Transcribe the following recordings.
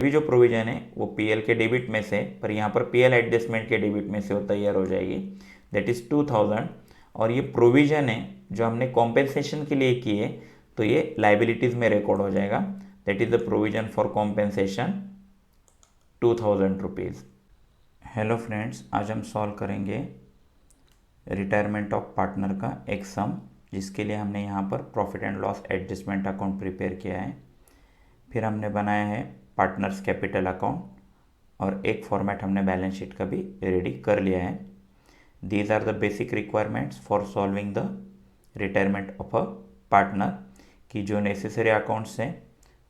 भी जो प्रोविज़न है वो पीएल के डेबिट में से, पर यहाँ पर पीएल एडजस्टमेंट के डेबिट में से वो तैयार हो जाएगी, दैट इज़ 2000। और ये प्रोविज़न है जो हमने कॉम्पेंसेशन के लिए की है, तो ये लाइबिलिटीज़ में रिकॉर्ड हो जाएगा, that is the provision for compensation 2000 rupees. Hello friends, आज हम सॉल्व करेंगे रिटायरमेंट ऑफ पार्टनर का एक सम, जिसके लिए हमने यहाँ पर profit and loss adjustment account prepare किया है। फिर हमने बनाया है पार्टनर्स कैपिटल अकाउंट, और एक फॉर्मेट हमने बैलेंस शीट का भी रेडी कर लिया है। These are the basic requirements for solving the retirement of a partner, की जो नेसेसरी अकाउंट्स हैं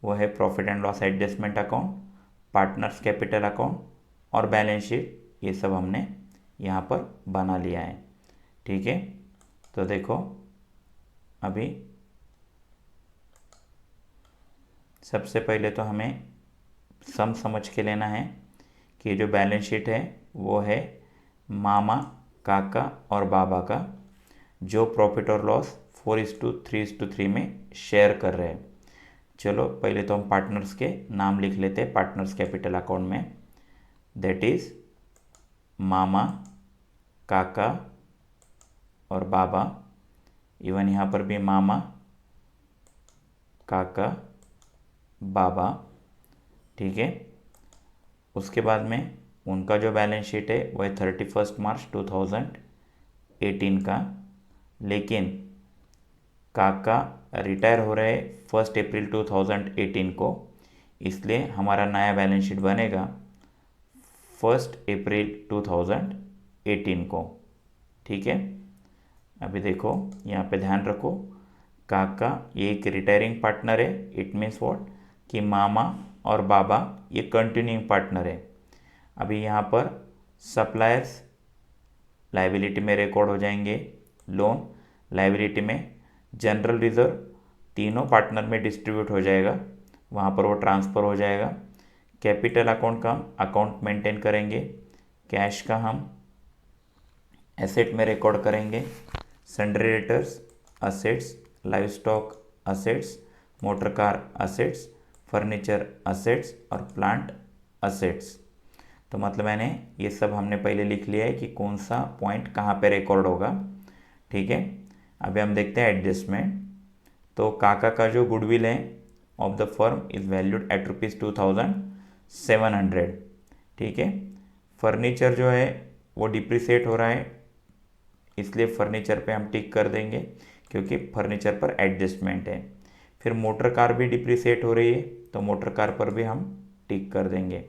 वो है profit and loss adjustment account, partners capital account और बैलेंस शीट। ये सब हमने यहाँ पर बना लिया है, ठीक है। तो देखो, अभी सबसे पहले तो हमें सम समझ के लेना है कि जो बैलेंस शीट है वो है मामा, काका और बाबा का, जो प्रॉफिट और लॉस 4:3:3 में शेयर कर रहे हैं। चलो पहले तो हम पार्टनर्स के नाम लिख लेते हैं पार्टनर्स कैपिटल अकाउंट में, दैट इज़ मामा, काका और बाबा। इवन यहाँ पर भी मामा, काका, बाबा, ठीक है। उसके बाद में उनका जो बैलेंस शीट है वो है 31 मार्च 2018 का, लेकिन काका रिटायर हो रहे 1 अप्रैल 2018 को, इसलिए हमारा नया बैलेंस शीट बनेगा 1 अप्रैल 2018 को, ठीक है। अभी देखो यहाँ पे ध्यान रखो, काका ये एक रिटायरिंग पार्टनर है, इट मीन्स व्हाट कि मामा और बाबा ये कंटिन्यूइंग पार्टनर है। अभी यहाँ पर सप्लायर्स लाइबिलिटी में रिकॉर्ड हो जाएंगे, लोन लाइबिलिटी में, जनरल रिजर्व तीनों पार्टनर में डिस्ट्रीब्यूट हो जाएगा, वहाँ पर वो ट्रांसफ़र हो जाएगा। कैपिटल अकाउंट का हम अकाउंट मेंटेन करेंगे, कैश का हम एसेट में रिकॉर्ड करेंगे, sundry debtors assets, live stock assets, motor car assets, furniture assets और प्लांट असेट्स। तो मतलब मैंने ये सब हमने पहले लिख लिया है कि कौन सा पॉइंट कहाँ पे रिकॉर्ड होगा, ठीक है। अभी हम देखते हैं एडजस्टमेंट। तो काका का जो गुडविल है of the firm is valued at ₹2700, ठीक है। फर्नीचर जो है वो डिप्रिसिएट हो रहा है, इसलिए फर्नीचर पे हम टिक कर देंगे क्योंकि फर्नीचर पर एडजस्टमेंट है। फिर मोटर कार भी डिप्रिसिएट हो रही है, तो मोटर कार पर भी हम टिक कर देंगे।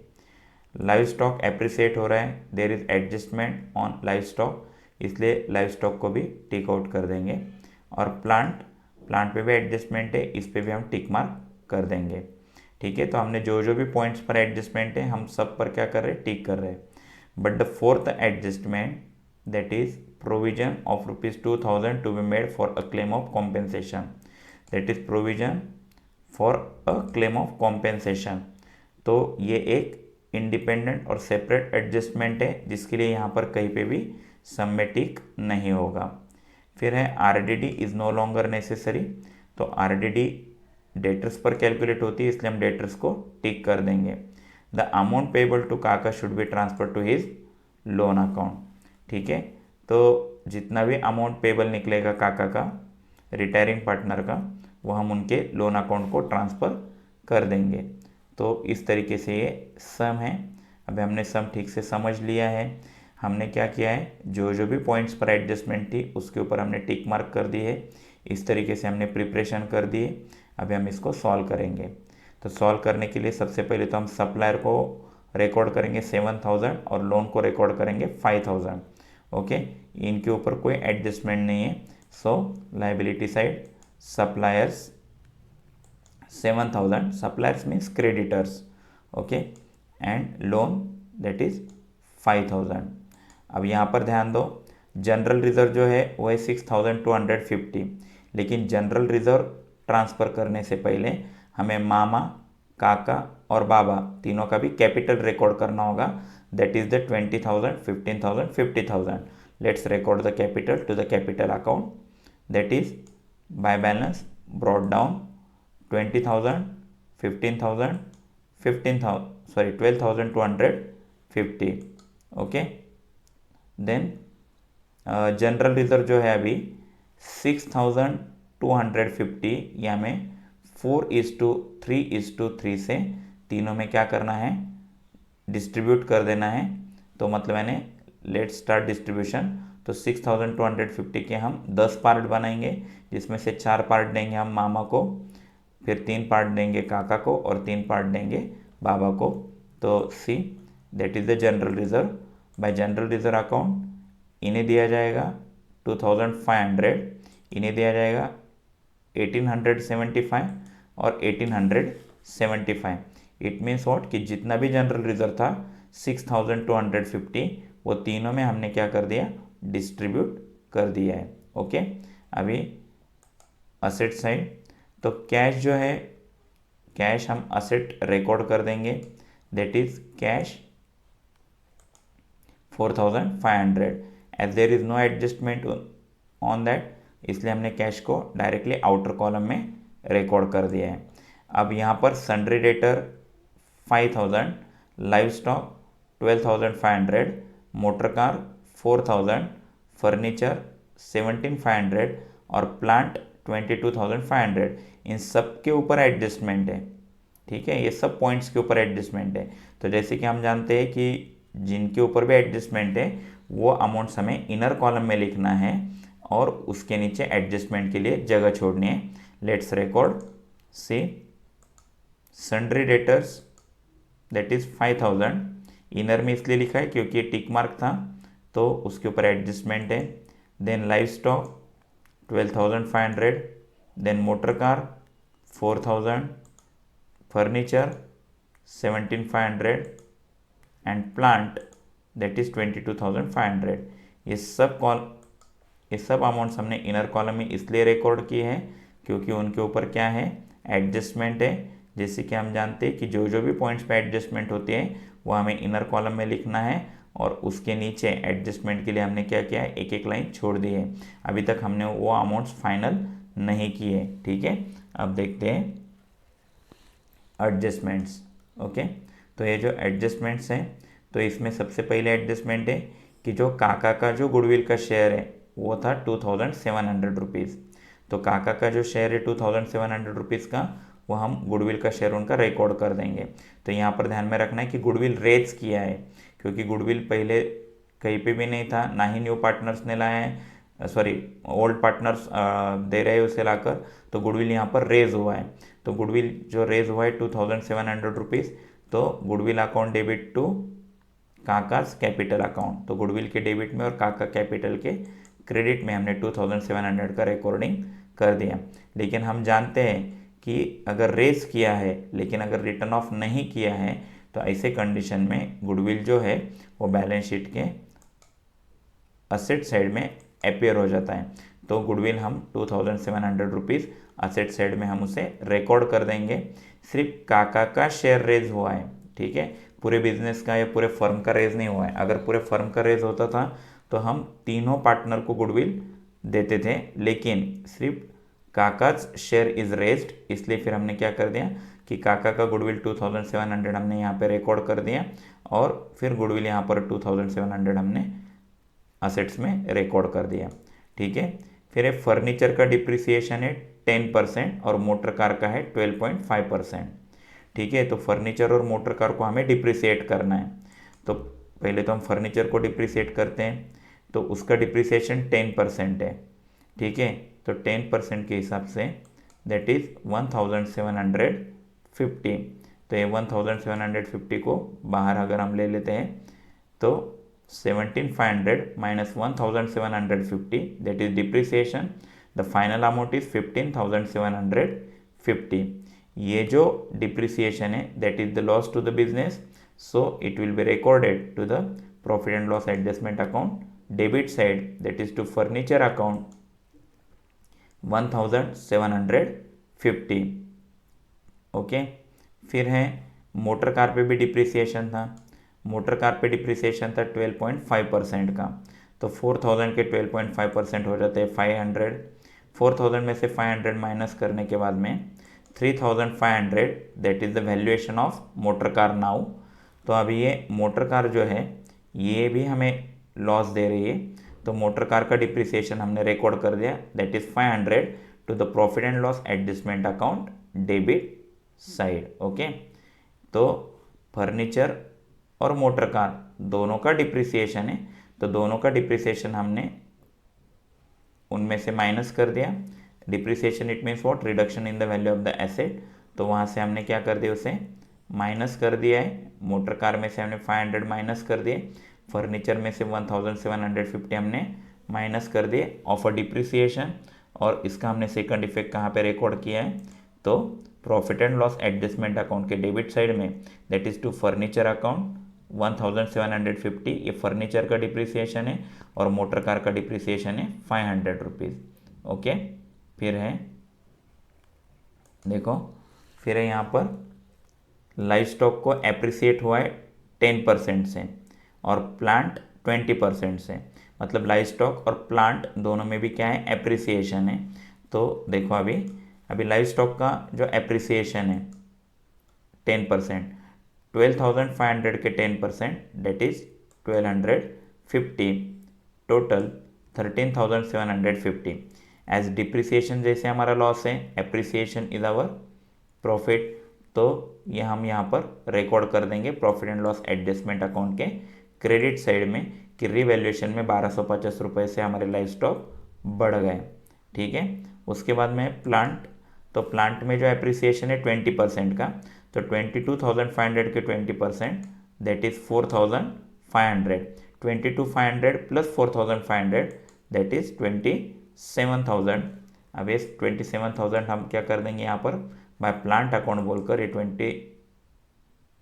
लाइव स्टॉक एप्रिसिएट हो रहा है, there is adjustment on live stock, इसलिए लाइव स्टॉक को भी टिक आउट कर देंगे। और प्लांट पे भी एडजस्टमेंट है, इस पे भी हम टिक मार्क कर देंगे, ठीक है। तो हमने जो जो भी पॉइंट्स पर एडजस्टमेंट है हम सब पर क्या कर रहे हैं, टिक कर रहे हैं। But the fourth adjustment, that is provision of ₹2000 to be made for a claim of compensation, that is provision for a claim of compensation. तो ये एक इंडिपेंडेंट और सेपरेट एडजस्टमेंट है, जिसके लिए यहाँ पर कहीं पे भी सम में टिक नहीं होगा। फिर है RDD is no longer necessary, तो आरडीडी डेटर्स पर कैलकुलेट होती है, इसलिए हम डेटर्स को टिक कर देंगे। The amount payable to Kaka should be transfer to his loan account, ठीक है। तो जितना भी अमाउंट पेबल निकलेगा काका का, रिटायरिंग पार्टनर का, वो हम उनके लोन अकाउंट को ट्रांसफ़र कर देंगे। तो इस तरीके से ये सम है। अभी हमने सम ठीक से समझ लिया है। हमने क्या किया है, जो जो भी पॉइंट्स पर एडजस्टमेंट थी उसके ऊपर हमने टिक मार्क कर दी है। इस तरीके से हमने प्रिपरेशन कर दी है। अभी हम इसको सॉल्व करेंगे। तो सॉल्व करने के लिए सबसे पहले तो हम सप्लायर को रिकॉर्ड करेंगे 7000 और लोन को रिकॉर्ड करेंगे 5000, ओके। इनके ऊपर कोई एडजस्टमेंट नहीं है, सो liability side suppliers 7000, suppliers means creditors, okay, and loan that is 5000। अब यहाँ पर ध्यान दो, जनरल रिजर्व जो है वो है 6250, लेकिन जनरल रिजर्व ट्रांसफ़र करने से पहले हमें मामा, काका और बाबा तीनों का भी कैपिटल रिकॉर्ड करना होगा, that is the 20,000, 15,000, 50,000। Let's record the capital to the capital account, that is by balance brought down 20,000, 15,000, 12,250। Okay, then general reserve जो है अभी 6,250, या में 4:3:3 से तीनों में क्या करना है, डिस्ट्रीब्यूट कर देना है। तो मतलब मैंने लेट स्टार्ट डिस्ट्रीब्यूशन। तो 6,250 के हम 10 पार्ट बनाएंगे, जिसमें से 4 पार्ट देंगे हम मामा को, फिर 3 पार्ट देंगे काका को और 3 पार्ट देंगे बाबा को। तो see that is the general reserve. Bye general reserve account इन्हें दिया जाएगा 2,500, इन्हें दिया जाएगा 1,875 और 1,875। इट मीन्स वॉट कि जितना भी जनरल रिजर्व था 6,250, वो तीनों में हमने क्या कर दिया, डिस्ट्रीब्यूट कर दिया है। ओके, अभी असेट साइड, तो कैश जो है, कैश हम असेट रिकॉर्ड कर देंगे, that is cash 4,500। As there is no adjustment on that, इसलिए हमने कैश को डायरेक्टली आउटर कॉलम में रिकॉर्ड कर दिया है। अब यहाँ पर sundry debtor 5,000, live stock 12,500, motor car 4,000, furniture 17,500 और प्लांट 22,500। इन सब के ऊपर एडजस्टमेंट है, ठीक है, ये सब पॉइंट्स के ऊपर एडजस्टमेंट है। तो जैसे कि हम जानते हैं कि जिनके ऊपर भी एडजस्टमेंट है वो अमाउंट्स हमें इनर कॉलम में लिखना है और उसके नीचे एडजस्टमेंट के लिए जगह छोड़नी है। Let's record see sundry debtors that is 5,000, inner में इसलिए लिखा है क्योंकि ये टिक मार्क था तो उसके ऊपर एडजस्टमेंट है। Then live stock 12,500, then motor car 4,000, furniture 17,500 and plant that is 22,500। ये सब अमाउंट्स हमने इनर कॉलम में इसलिए रिकॉर्ड किए हैं क्योंकि उनके ऊपर क्या है, एडजस्टमेंट है। जैसे कि हम जानते हैं कि जो जो भी पॉइंट्स पे एडजस्टमेंट होती है वो हमें इनर कॉलम में लिखना है और उसके नीचे एडजस्टमेंट के लिए हमने क्या किया है, एक एक लाइन छोड़ दी है। अभी तक हमने वो अमाउंट्स फाइनल नहीं किए, ठीक है। अब देखते हैं एडजस्टमेंट्स। ओके, तो ये जो एडजस्टमेंट्स हैं, तो इसमें सबसे पहले एडजस्टमेंट है कि जो काका का जो गुडविल का शेयर है वो था 2,700 रुपीज़। तो काका का जो शेयर है 2,700 रुपीज़ का, वो हम गुडविल का शेयर उनका रिकॉर्ड कर देंगे। तो यहाँ पर ध्यान में रखना है कि गुडविल रेज किया है, क्योंकि गुडविल पहले कहीं पे भी नहीं था, ना ही न्यू पार्टनर्स ने लाया है, सॉरी ओल्ड पार्टनर्स दे रहे हैं उसे लाकर, तो गुडविल यहाँ पर रेज हुआ है। तो गुडविल जो रेज हुआ है 2,700 रुपीज़, तो goodwill account debit to Kaka's capital account. तो गुडविल के डेबिट में और काका कैपिटल के क्रेडिट में हमने 2,700 का रिकॉर्डिंग कर दिया। लेकिन हम जानते हैं कि अगर रेज किया है लेकिन अगर रिटर्न ऑफ नहीं किया है तो ऐसे कंडीशन में गुडविल जो है वो बैलेंस शीट के असेट साइड में अपीयर हो जाता है। तो गुडविल हम 2,700 रुपीज़ असेट साइड में हम उसे रिकॉर्ड कर देंगे। सिर्फ काका का शेयर रेज हुआ है, ठीक है, पूरे बिजनेस का या पूरे फर्म का रेज नहीं हुआ है। अगर पूरे फर्म का रेज होता था तो हम तीनों पार्टनर को गुडविल देते थे, लेकिन सिर्फ काका शेयर इज रेज्ड, इसलिए फिर हमने क्या कर दिया कि काका का गुडविल 2,700 हमने यहाँ पे रिकॉर्ड कर दिया और फिर गुडविल यहाँ पर 2,700 हमने असेट्स में रिकॉर्ड कर दिया, ठीक है। फिर एक फर्नीचर का डिप्रिसिएशन है 10% और मोटर कार का है 12.5%, ठीक है। तो फर्नीचर और मोटर कार को हमें डिप्रिसिएट करना है। तो पहले तो हम फर्नीचर को डिप्रिसिएट करते हैं, तो उसका डिप्रिसिएशन 10% है, ठीक है। तो 10% के हिसाब से दैट इज़ 1,750। तो ये 1,750 को बाहर अगर हम ले लेते हैं तो 17,500 minus 1,750 that is depreciation, the final amount is 15,750। ये जो डिप्रिसिएशन है that is the loss to the business, so it will be recorded to the profit and loss adjustment account debit side, that is to furniture account 1,750। Okay, फिर है motor car पे भी depreciation था। Motor car पे depreciation था 12.5% का। तो 4,000 के 12.5% हो जाते हैं 500। 4,000 में से 500 माइनस करने के बाद में 3,500 that is the valuation of motor car now. तो अभी ये मोटर कार जो है ये भी हमें लॉस दे रही है, तो मोटर कार का डिप्रिसिएशन हमने रिकॉर्ड कर दिया, that is 500 to the profit and loss adjustment account debit side. Okay, तो फर्नीचर और मोटर कार दोनों का डिप्रिसिएशन है, तो दोनों का डिप्रिसिएशन हमने उनमें से माइनस कर दिया। Depreciation it means what, reduction in the value of the asset, तो वहाँ से हमने क्या कर दिया, उसे माइनस कर दिया है। मोटर कार में से हमने 500 माइनस कर दिए, फर्नीचर में से 1750 हमने माइनस कर दिए ऑफ अ डिप्रिसिएशन, और इसका हमने सेकंड इफेक्ट कहाँ पे रिकॉर्ड किया है, तो profit and loss adjustment account के डेबिट साइड में, that is to furniture account 1750, ये फर्नीचर का डिप्रिसिएशन है और मोटर कार का डिप्रिसिएशन है 500 रुपीज़। ओके, फिर है देखो, फिर है यहाँ पर लाइव स्टॉक को एप्रिसिएट हुआ है 10% से और प्लांट 20% से, मतलब लाइव स्टॉक और प्लांट दोनों में भी क्या है, एप्रिसिएशन है। तो देखो अभी लाइव स्टॉक का जो एप्रिसिएशन है 10%, 12,500 के 10% that is 1250, total 13,750। As depreciation जैसे हमारा लॉस है, एप्रिसिएशन इज आवर प्रॉफिट, तो ये हम यहाँ पर रिकॉर्ड कर देंगे profit and loss adjustment account के क्रेडिट साइड में कि रिवैल्यूएशन में 1250 रुपये से हमारे लाइव स्टॉक बढ़ गए। ठीक है, उसके बाद में प्लांट, तो प्लांट में जो एप्रिसिएशन है 20% का, तो 22,500 के 20% that is 4,500, 22,500 plus 4,500 that is 27,000। अब ये 27,000 हम क्या कर देंगे यहाँ पर बाय प्लांट अकाउंट बोलकर, ये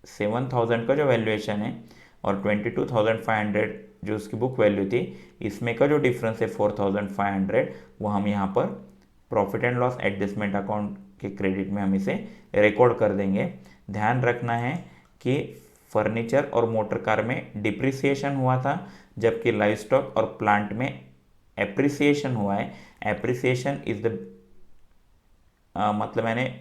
27,000 का जो वैल्यूएशन है और 22,500 जो उसकी बुक वैल्यू थी, इसमें का जो डिफरेंस है 4,500, वो हम यहाँ पर profit and loss adjustment account के क्रेडिट में हम इसे रिकॉर्ड कर देंगे। ध्यान रखना है कि फर्नीचर और मोटर कार में डिप्रिसिएशन हुआ था, जबकि लाइव स्टॉक और प्लांट में एप्रिसिएशन हुआ है। एप्रिसिएशन इज द मतलब मैंने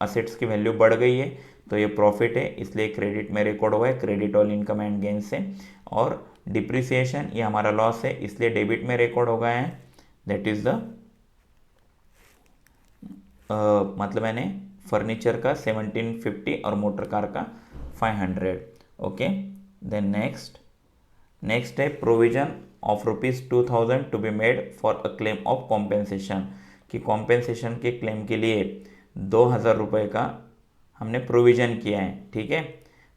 असेट्स की वैल्यू बढ़ गई है, तो ये प्रॉफिट है, इसलिए क्रेडिट में रिकॉर्ड हुआ है, credit all income and gain से। और डिप्रिसिएशन ये हमारा लॉस है, इसलिए डेबिट में रिकॉर्ड हो गया है, दैट इज द मतलब मैंने फर्नीचर का 1750 और मोटर कार का 500। ओके, देन नेक्स्ट है provision of ₹2,000 to be made for a claim of compensation, कि कॉम्पेंसेशन के क्लेम के लिए 2,000 रुपये का हमने प्रोविज़न किया है। ठीक है,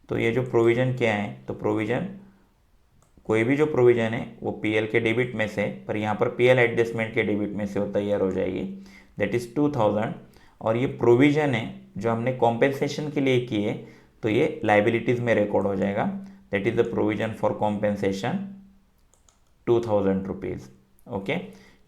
तो ये जो प्रोविज़न किया है, तो प्रोविज़न कोई भी जो प्रोविज़न है वो पीएल के डेबिट में से, पर यहाँ पर पीएल एडजस्टमेंट के डेबिट में से वो तैयार हो जाएगी, दैट इज़ 2,000। और ये प्रोविज़न है जो हमने कॉम्पेंसेशन के लिए किए, तो ये लाइबिलिटीज़ में रिकॉर्ड हो जाएगा, that is the provision for compensation 2,000 rupees. Okay,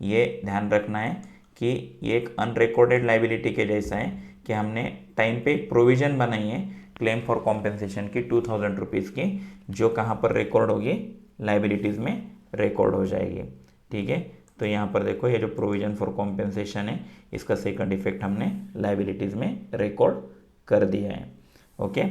ये ध्यान रखना है कि ये एक अनरिकॉर्डेड लाइबिलिटी के जैसा है कि हमने टाइम पे प्रोविज़न बनाई है क्लेम फॉर कॉम्पेंसेशन की 2,000 रुपीज़ की, जो कहाँ पर रिकॉर्ड होगी, लाइबिलिटीज़ में रिकॉर्ड हो जाएगी। ठीक है, तो यहाँ पर देखो ये जो प्रोविज़न फॉर कॉम्पेंसेशन है, इसका सेकंड इफेक्ट हमने लाइबिलिटीज़ में रिकॉर्ड कर दिया है। ओके,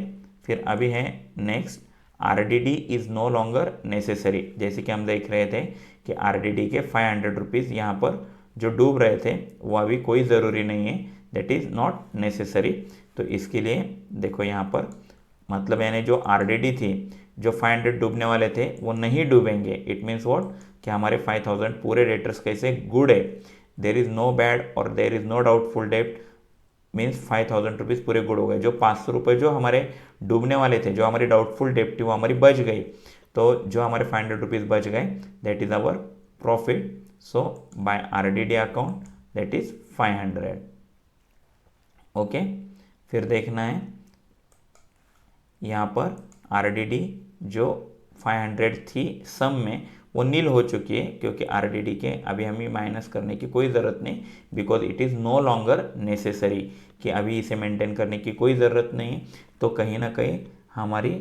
फिर अभी है next, RDD is no longer necessary. जैसे कि हम देख रहे थे कि आरडीडी के 500 रुपीज़ यहाँ पर जो डूब रहे थे वो अभी कोई ज़रूरी नहीं है, दैट इज़ नॉट नेसेसरी। तो इसके लिए देखो यहाँ पर मतलब यानी जो आरडीडी थी, जो 500 डूबने वाले थे वो नहीं डूबेंगे। इट मीन्स व्हाट, कि हमारे 5,000 पूरे डेटर्स कैसे गुड है, देर इज़ नो बैड और there is no doubtful debt, means 5,000 rupees पूरे गुड हो गए। जो 500 रुपये जो हमारे डूबने वाले थे, जो हमारी डाउटफुल डेट थी, वो हमारी बच गई, तो जो हमारे 500 रुपीज़ बच गए that is our profit. So by RDD account that is 500। Okay, फिर देखना है यहाँ पर आरडीडी जो 500 थी सम में, वो नील हो चुकी है, क्योंकि आरडीडी के अभी हमें माइनस करने की कोई ज़रूरत नहीं, because it is no longer necessary, कि अभी इसे मेंटेन करने की कोई ज़रूरत नहीं। तो कहीं ना कहीं हमारी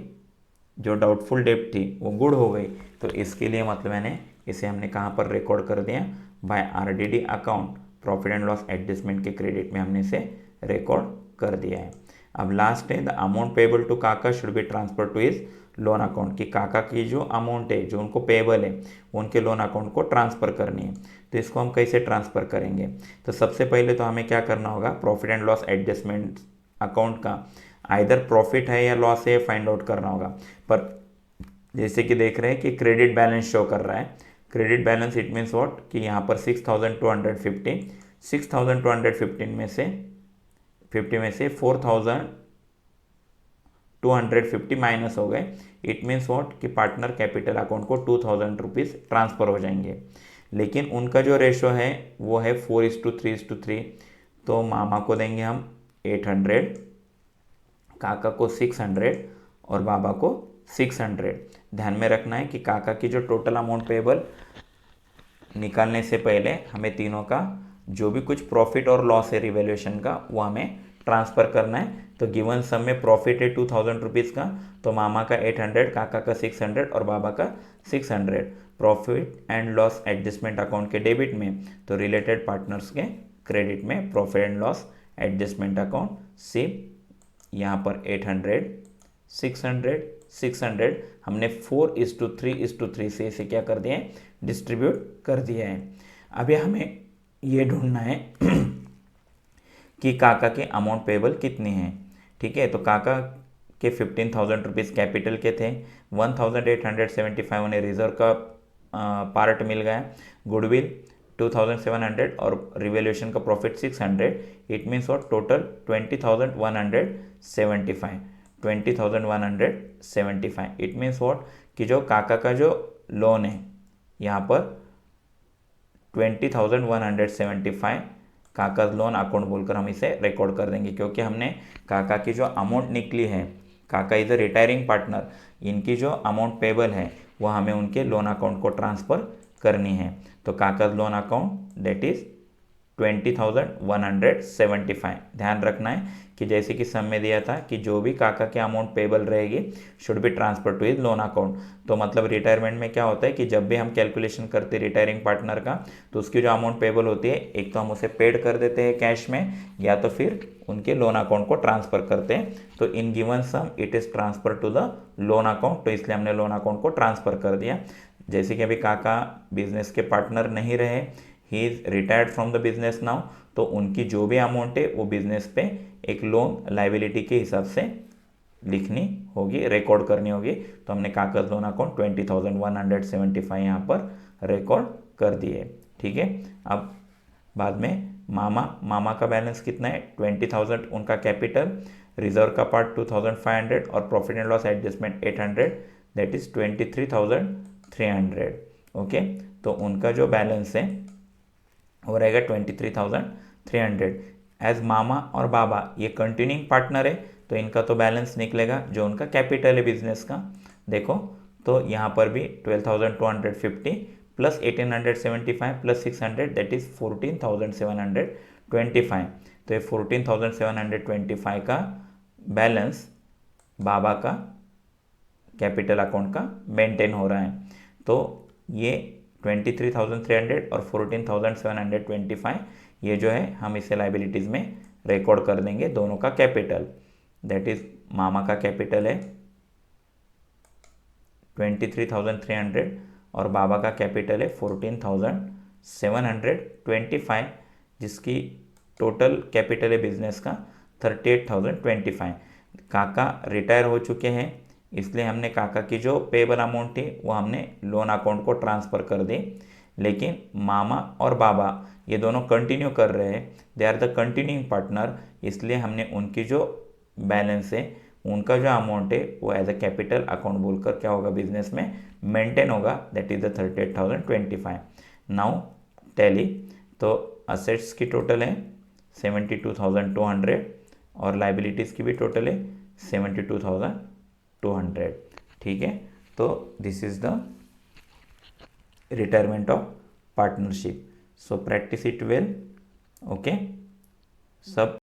जो डाउटफुल डेट थी वो गुड हो गई, तो इसके लिए मतलब मैंने इसे हमने कहाँ पर रिकॉर्ड कर दिया, by RDD account profit and loss adjustment के क्रेडिट में हमने इसे रिकॉर्ड कर दिया है। अब लास्ट है the amount payable to Kaka should be transfer to his loan account, कि काका की जो अमाउंट है जो उनको पेबल है उनके लोन अकाउंट को ट्रांसफ़र करनी है। तो इसको हम कैसे ट्रांसफ़र करेंगे? तो सबसे पहले तो हमें क्या करना होगा, profit and loss adjustment account का आइदर प्रॉफिट है या लॉस है फाइंड आउट करना होगा। पर जैसे कि देख रहे हैं कि क्रेडिट बैलेंस शो कर रहा है। Credit balance it means what, कि यहाँ पर 6,215 में से 4,250 माइनस हो गए। इट मीन्स व्हाट, कि पार्टनर कैपिटल अकाउंट को 2,000 रुपीज़ ट्रांसफ़र हो जाएंगे। लेकिन उनका जो रेशो है वो है 4:3:3। तो मामा को देंगे हम 800, काका को 600 और बाबा को 600। ध्यान में रखना है कि काका की जो टोटल अमाउंट पेबल निकालने से पहले हमें तीनों का जो भी कुछ प्रॉफिट और लॉस है रिवैल्यूएशन का वो हमें ट्रांसफ़र करना है। तो गिवन सम में प्रॉफिट है 2,000 रुपीज़ का, तो मामा का 800, काका का 600 और बाबा का 600। Profit and loss adjustment account के डेबिट में, तो रिलेटेड पार्टनर्स के क्रेडिट में profit and loss adjustment account सिर्फ यहाँ पर 800, 600, 600 हमने 4:3:3 से इसे क्या कर दिया है, डिस्ट्रीब्यूट कर दिया है। अभी हमें ये ढूंढना है कि काका के अमाउंट पेबल कितनी है। ठीक है, तो काका के 15,000 रुपीज़ कैपिटल के थे, 1,875 उन्हें रिजर्व का पार्ट मिल गया, गुडविल 2,700 और रिवैल्यूएशन का प्रॉफिट 600। इट मीन्स और टोटल 20,175, 20,175। इट मीन्स वॉट, कि जो काका का जो लोन है यहाँ पर 20,175 काका लोन अकाउंट बोलकर हम इसे रिकॉर्ड कर देंगे, क्योंकि हमने काका की जो अमाउंट निकली है, काका इज अ रिटायरिंग पार्टनर, इनकी जो अमाउंट पेबल है वो हमें उनके लोन अकाउंट को ट्रांसफ़र करनी है। तो काका लोन अकाउंट दैट इज़ 20,175। ध्यान रखना है कि जैसे कि सम में दिया था कि जो भी काका के अमाउंट पेबल रहेगी should be transfer to his loan account. तो मतलब रिटायरमेंट में क्या होता है कि जब भी हम कैलकुलेशन करते हैं रिटायरिंग पार्टनर का, तो उसकी जो अमाउंट पेबल होती है एक तो हम उसे पेड कर देते हैं कैश में, या तो फिर उनके लोन अकाउंट को ट्रांसफ़र करते हैं। तो in given sum it is transfer to the loan account, तो इसलिए हमने लोन अकाउंट को ट्रांसफ़र कर दिया। जैसे कि अभी काका बिजनेस के पार्टनर नहीं रहे, he is retired from the business now, तो उनकी जो भी अमाउंट है वो बिजनेस पे एक लोन लाइबिलिटी के हिसाब से लिखनी होगी, रिकॉर्ड करनी होगी। तो हमने काका लोन अकाउंट 20,175 यहाँ पर रिकॉर्ड कर दिए। ठीक है, अब बाद में मामा का बैलेंस कितना है, 20,000 उनका कैपिटल, रिजर्व का पार्ट 2,500 और profit and loss adjustment 800, that is 23,300। Okay, तो उनका जो बैलेंस है वो रहेगा 23,300। एज मामा और बाबा ये कंटिन्यूइंग पार्टनर है, तो इनका तो बैलेंस निकलेगा जो उनका कैपिटल है बिजनेस का। देखो, तो यहाँ पर भी 12,250 प्लस 1,875 प्लस 600 दैट इज़ 14,725। तो ये 14,725 का बैलेंस बाबा का कैपिटल अकाउंट का मेंटेन हो रहा है। तो ये 23,300 और 14,725 ये जो है हम इसे लाइबिलिटीज़ में रिकॉर्ड कर देंगे, दोनों का कैपिटल। दैट इज़ मामा का कैपिटल है 23,300 और बाबा का कैपिटल है 14,725, जिसकी टोटल कैपिटल है बिजनेस का 38,025। काका रिटायर हो चुके हैं, इसलिए हमने काका की जो पेबल अमाउंट थी वो हमने लोन अकाउंट को ट्रांसफ़र कर दी। लेकिन मामा और बाबा ये दोनों कंटिन्यू कर रहे हैं, they are the continuing partner, इसलिए हमने उनकी जो बैलेंस है उनका जो अमाउंट है वो एज अ कैपिटल अकाउंट बोलकर क्या होगा बिजनेस में मेंटेन होगा, that is the 38,025। Now tally, तो असेट्स की टोटल है 72,200 और लाइबिलिटीज़ की भी टोटल है 72,200। ठीक है, तो this is the retirement of partnership. So practice it well. Okay, सब